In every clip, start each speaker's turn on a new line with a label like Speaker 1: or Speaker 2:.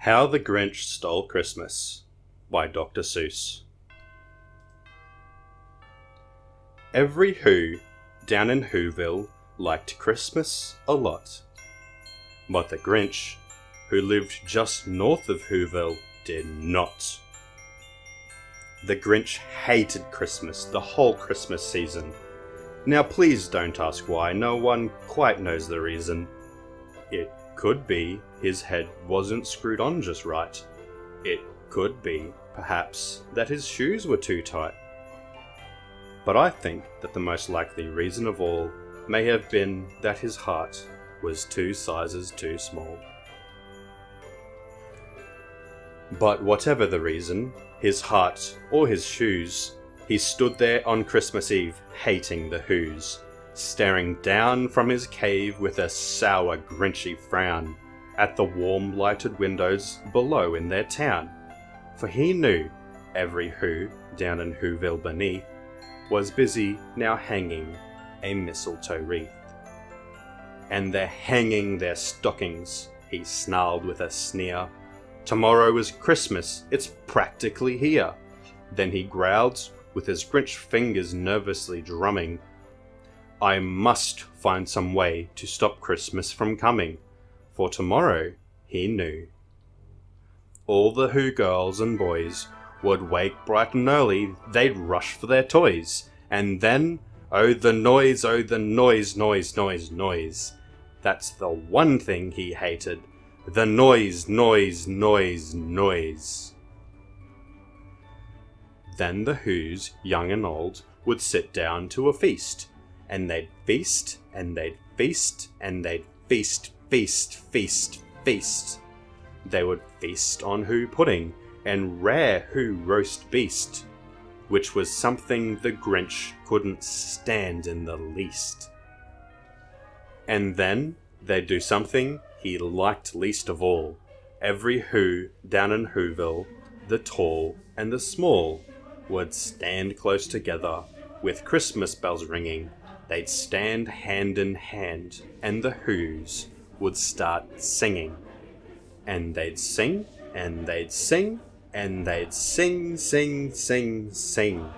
Speaker 1: How the Grinch Stole Christmas by Dr. Seuss. Every Who down in Whoville liked Christmas a lot. But the Grinch, who lived just north of Whoville, did not. The Grinch hated Christmas the whole Christmas season. Now please don't ask why, no one quite knows the reason. It could be his head wasn't screwed on just right. It could be, perhaps, that his shoes were too tight. But I think that the most likely reason of all may have been that his heart was 2 sizes too small. But whatever the reason, his heart or his shoes, he stood there on Christmas Eve hating the Whos, staring down from his cave with a sour, grinchy frown at the warm lighted windows below in their town. For he knew every Who down in Whoville beneath was busy now hanging a mistletoe wreath. And they're hanging their stockings, he snarled with a sneer. Tomorrow is Christmas, it's practically here. Then he growled, with his Grinch fingers nervously drumming, I must find some way to stop Christmas from coming, for tomorrow, he knew, all the Who girls and boys would wake bright and early, they'd rush for their toys, and then, oh the noise, noise, noise, noise. That's the one thing he hated, the noise, noise, noise, noise. Then the Whos, young and old, would sit down to a feast, and they'd feast, and they'd feast, and they'd feast, feast, feast, feast. They would feast on Who pudding, and rare Who roast beast, which was something the Grinch couldn't stand in the least. And then they'd do something he liked least of all. Every Who down in Whoville, the tall and the small, would stand close together, with Christmas bells ringing. They'd stand hand in hand, and the Whos would start singing. And they'd sing, and they'd sing, and they'd sing, sing, sing, sing.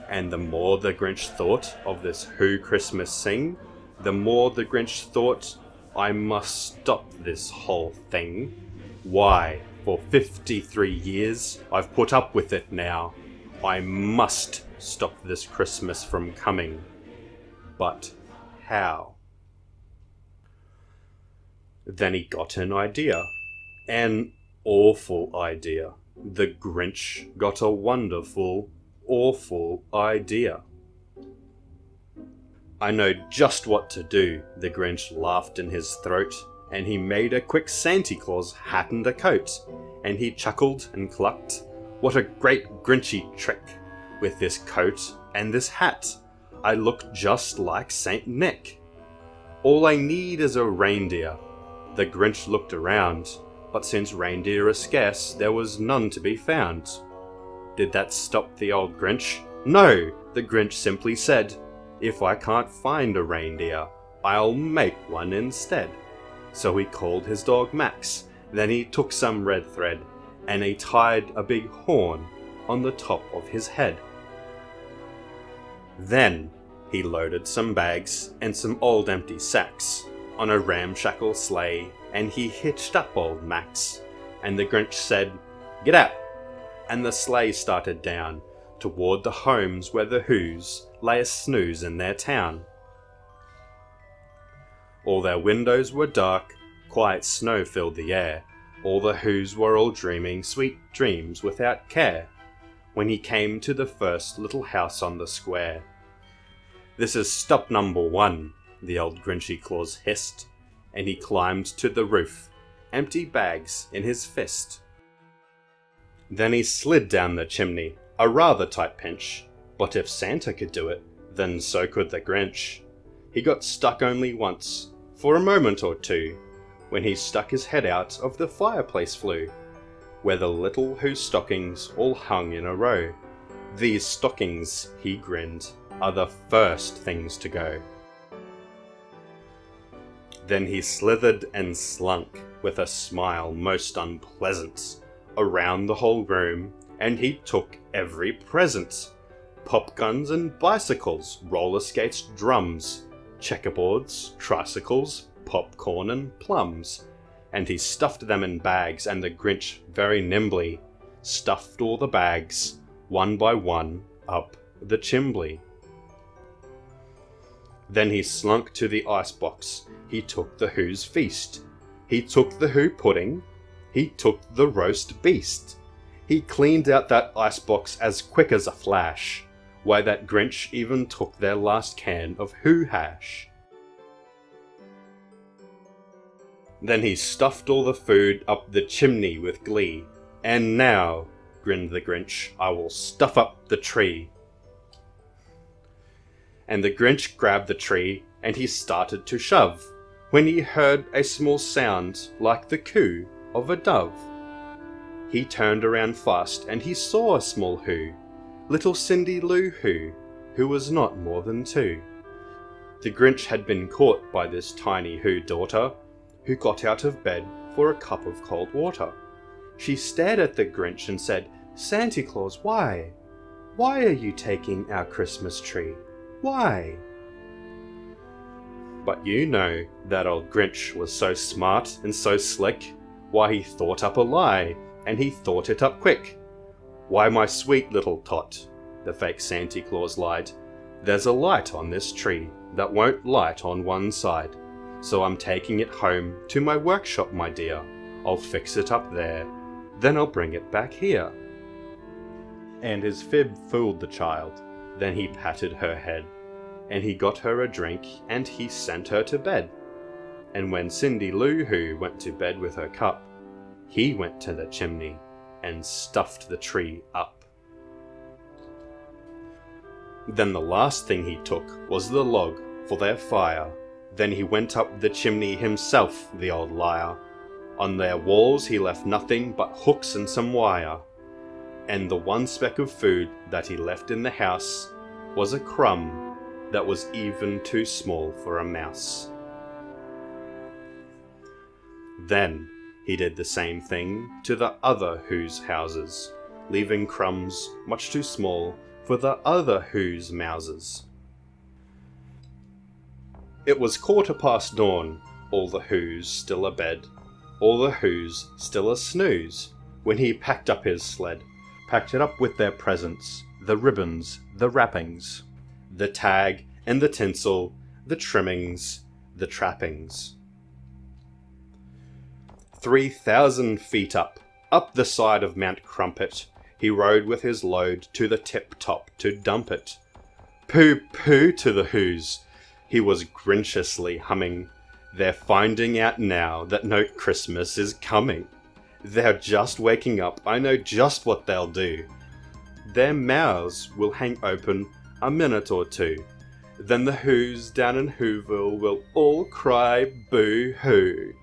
Speaker 1: And the more the Grinch thought of this Who Christmas sing, the more the Grinch thought, I must stop this whole thing. Why, for 53 years, I've put up with it now. I must stop this Christmas from coming. But how? Then he got an idea. An awful idea. The Grinch got a wonderful, awful idea. I know just what to do, the Grinch laughed in his throat, and he made a quick Santa Claus hat and a coat, and he chuckled and clucked, what a great Grinchy trick! With this coat and this hat, I look just like Saint Nick. All I need is a reindeer. The Grinch looked around, but since reindeer are scarce, there was none to be found. Did that stop the old Grinch? No, the Grinch simply said, if I can't find a reindeer, I'll make one instead. So he called his dog Max, then he took some red thread, and he tied a big horn on the top of his head. Then he loaded some bags and some old empty sacks on a ramshackle sleigh, and he hitched up old Max, and the Grinch said, get out! And the sleigh started down toward the homes where the Whos lay a snooze in their town. All their windows were dark, quiet snow filled the air, all the Whos were all dreaming sweet dreams without care, when he came to the first little house on the square. This is stop number 1, the old Grinchy Claus hissed, and he climbed to the roof, empty bags in his fist. Then he slid down the chimney, a rather tight pinch, but if Santa could do it, then so could the Grinch. He got stuck only once, for a moment or two, when he stuck his head out of the fireplace flue, where the little Who stockings all hung in a row. These stockings, he grinned, are the first things to go. Then he slithered and slunk with a smile most unpleasant, around the whole room, and he took every present. Pop guns and bicycles, roller skates, drums, checkerboards, tricycles, popcorn and plums. And he stuffed them in bags, and the Grinch very nimbly stuffed all the bags, one by one, up the chimbley. Then he slunk to the icebox, he took the Who's feast. He took the Who pudding, he took the roast beast. He cleaned out that icebox as quick as a flash. Why, that Grinch even took their last can of Who hash. Then he stuffed all the food up the chimney with glee. And now, grinned the Grinch, I will stuff up the tree. And the Grinch grabbed the tree, and he started to shove, when he heard a small sound like the coo of a dove. He turned around fast, and he saw a small Who, little Cindy Lou who was not more than 2. The Grinch had been caught by this tiny Who daughter, who got out of bed for a cup of cold water. She stared at the Grinch and said, "Santa Claus, why? Why are you taking our Christmas tree? Why?" But you know that old Grinch was so smart and so slick. Why, he thought up a lie, and he thought it up quick. "Why, my sweet little tot," the fake Santa Claus lied, "there's a light on this tree that won't light on one side. So I'm taking it home to my workshop, my dear. I'll fix it up there, then I'll bring it back here." And his fib fooled the child. Then he patted her head, and he got her a drink, and he sent her to bed. And when Cindy Lou Who went to bed with her cup, he went to the chimney and stuffed the tree up. Then the last thing he took was the log for their fire. Then he went up the chimney himself, the old liar. On their walls he left nothing but hooks and some wire. And the one speck of food that he left in the house was a crumb that was even too small for a mouse. Then he did the same thing to the other Who's houses, leaving crumbs much too small for the other Who's mouses. It was 1/4 dawn, all the Who's still abed, all the Who's still a snooze, when he packed up his sled, packed it up with their presents, the ribbons, the wrappings, the tag and the tinsel, the trimmings, the trappings. 3,000 feet up the side of Mount Crumpet, he rode with his load to the tip-top to dump it. Pooh, pooh to the Who's, he was grinchiously humming. They're finding out now that no Christmas is coming. They're just waking up, I know just what they'll do. Their mouths will hang open a minute or two. Then the Who's down in Whoville will all cry boo-hoo.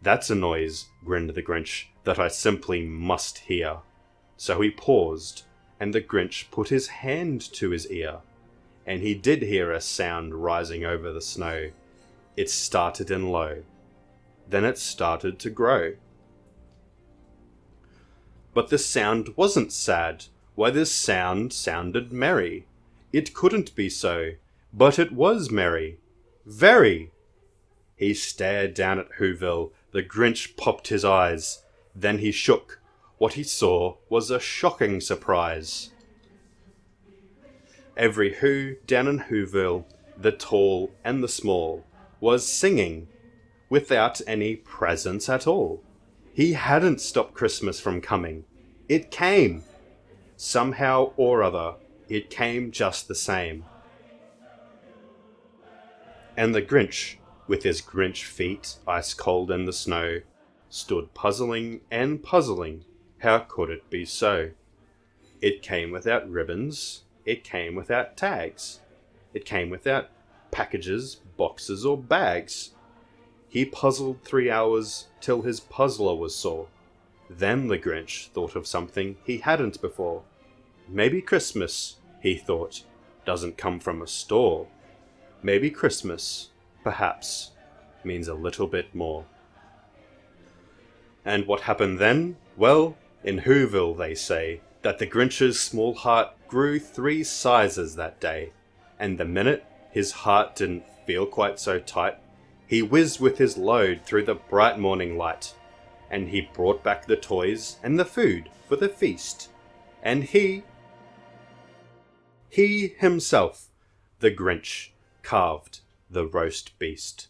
Speaker 1: That's a noise, grinned the Grinch, that I simply must hear. So he paused, and the Grinch put his hand to his ear. And he did hear a sound rising over the snow. It started in low. Then it started to grow. But the sound wasn't sad. Why, this sound sounded merry. It couldn't be so, but it was merry. Very! He stared down at Whoville. The Grinch popped his eyes. Then he shook. What he saw was a shocking surprise. Every Who down in Whoville, the tall and the small, was singing, without any presents at all. He hadn't stopped Christmas from coming. It came. Somehow or other, it came just the same. And the Grinch, with his Grinch feet ice cold in the snow, stood puzzling and puzzling. How could it be so? It came without ribbons. It came without tags. It came without packages, boxes, or bags. He puzzled 3 hours till his puzzler was sore. Then the Grinch thought of something he hadn't before. Maybe Christmas, he thought, doesn't come from a store. Maybe Christmas, perhaps, means a little bit more. And what happened then? Well, in Whoville they say that the Grinch's small heart grew 3 sizes that day, and the minute his heart didn't feel quite so tight, he whizzed with his load through the bright morning light, and he brought back the toys and the food for the feast, and he himself, the Grinch, carved the roast beast.